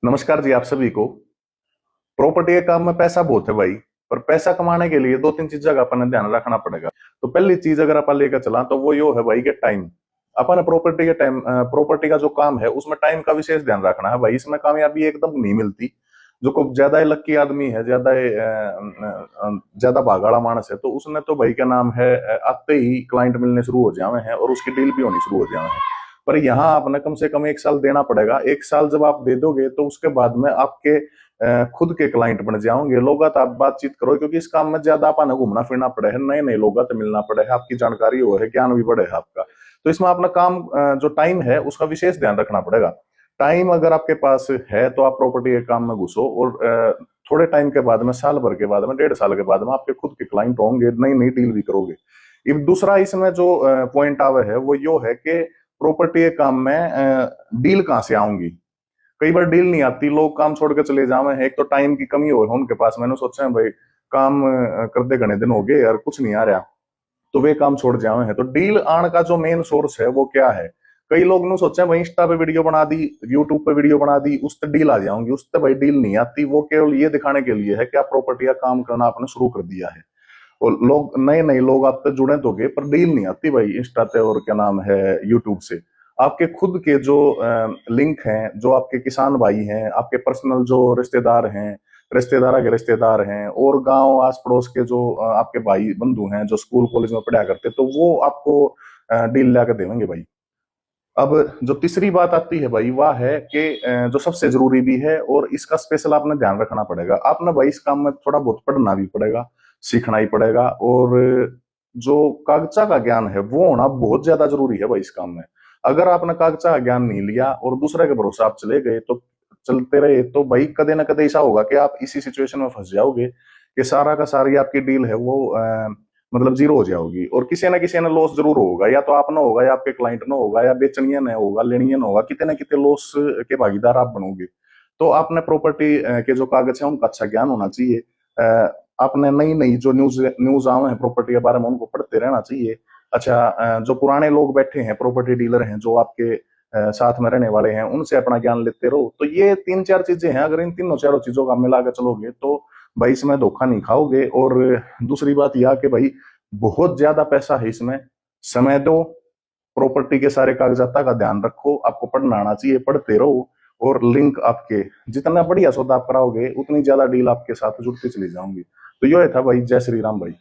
नमस्कार जी, आप सभी को। प्रॉपर्टी के काम में पैसा बहुत है भाई। पर पैसा कमाने के लिए दो तीन चीजों का अपन ध्यान रखना पड़ेगा। तो पहली चीज अगर अपन लेकर चला तो वो यो है भाई के टाइम। अपन प्रॉपर्टी के टाइम, प्रॉपर्टी का जो काम है उसमें टाइम का विशेष ध्यान रखना है भाई। इसमें कामयाबी एकदम नहीं मिलती। जो को ज्यादा लक्की आदमी है, ज्यादा भागाड़ा मानस है, तो उसने तो भाई क्या नाम है, आते ही क्लाइंट मिलने शुरू हो जावे हैं और उसकी डील भी होनी शुरू हो जावे हैं। पर यहाँ आपने कम से कम 1 साल देना पड़ेगा। 1 साल जब आप दे दोगे तो उसके बाद में आपके खुद के क्लाइंट बन जाओगे। लोग आप बातचीत करो, क्योंकि इस काम में ज्यादा आपने घूमना फिरना पड़े है, नए नए लोग तो मिलना पड़े है, आपकी जानकारी हो है, ज्ञान भी बढ़े है आपका। तो इसमें अपना काम, जो टाइम है उसका विशेष ध्यान रखना पड़ेगा। टाइम अगर आपके पास है तो आप प्रॉपर्टी के काम में घुसो, और थोड़े टाइम के बाद में, साल भर के बाद में, 1.5 साल के बाद में आपके खुद के क्लाइंट होंगे, नई नई डील भी करोगे। अब दूसरा इसमें जो पॉइंट आवे है वो यो है कि प्रॉपर्टी के काम में डील कहाँ से आऊंगी। कई बार डील नहीं आती, लोग काम छोड़ के चले जावे हैं। एक तो टाइम की कमी हो उनके पास, मैंने सोचा है भाई काम करते घने दिन हो गए यार, कुछ नहीं आ रहा, तो वे काम छोड़ जावे हैं। तो डील आने का जो मेन सोर्स है वो क्या है। कई लोग ने सोचा भाई इंस्टा पे वीडियो बना दी, यूट्यूब पे वीडियो बना दी, उस पर डील आ जाऊंगी। उस पर भाई डील नहीं आती। वो केवल ये दिखाने के लिए है कि आप प्रॉपर्टी का काम करना आपने शुरू कर दिया है, और लोग नए नए लोग आप पे जुड़े तो गए, पर डील नहीं आती भाई इंस्टा पे और क्या नाम है यूट्यूब से। आपके खुद के जो लिंक हैं, जो आपके किसान भाई हैं, आपके पर्सनल जो रिश्तेदार हैं, रिश्तेदार के रिश्तेदार हैं, और गांव आस पड़ोस के जो आपके भाई बंधु हैं जो स्कूल कॉलेज में पढ़ा करते, तो वो आपको डील ला कर देंगे भाई। अब जो तीसरी बात आती है भाई, वह है कि जो सबसे जरूरी भी है, और इसका स्पेशल आपने ध्यान रखना पड़ेगा। आपने भाई इस काम में थोड़ा बहुत पढ़ना भी पड़ेगा, सीखना ही पड़ेगा। और जो कागजा का ज्ञान है वो होना बहुत ज्यादा जरूरी है भाई इस काम में। अगर आपने कागजा का ज्ञान नहीं लिया और दूसरे के भरोसे आप चले गए, तो चलते रहे, तो भाई कदे ना कदे ऐसा होगा कि आप इसी सिचुएशन में फंस जाओगे कि सारा का सारी आपकी डील है वो मतलब जीरो हो जाओगी। और किसी ना किसी ने लॉस जरूर होगा, या तो आप ना होगा, या आपके क्लाइंट ना होगा, या बेचनिया ने होगा, लेनिया ने होगा, कितने ना कितने लॉस के भागीदार आप बनोगे। तो आपने प्रॉपर्टी के जो कागज है उनका अच्छा ज्ञान होना चाहिए। आपने नई नई जो न्यूज न्यूज आवे हैं प्रॉपर्टी के बारे में, उनको पढ़ते रहना चाहिए। अच्छा, जो पुराने लोग बैठे हैं, प्रॉपर्टी डीलर हैं, जो आपके साथ में रहने वाले हैं, उनसे अपना ज्ञान लेते रहो। तो ये 3-4 चीजें हैं, अगर इन तीनों चारों चीजों का मिला के चलोगे तो भाई इसमें धोखा नहीं खाओगे। और दूसरी बात यह कि भाई बहुत ज्यादा पैसा है इसमें। समय दो, प्रॉपर्टी के सारे कागजात का ध्यान रखो, आपको पढ़ना आना चाहिए, पढ़ते रहो। और लिंक आपके जितना बढ़िया सौदा आप कराओगे, उतनी ज्यादा डील आपके साथ जुड़ती चली जाऊंगी। तो यो है था भाई। जय श्री राम भाई।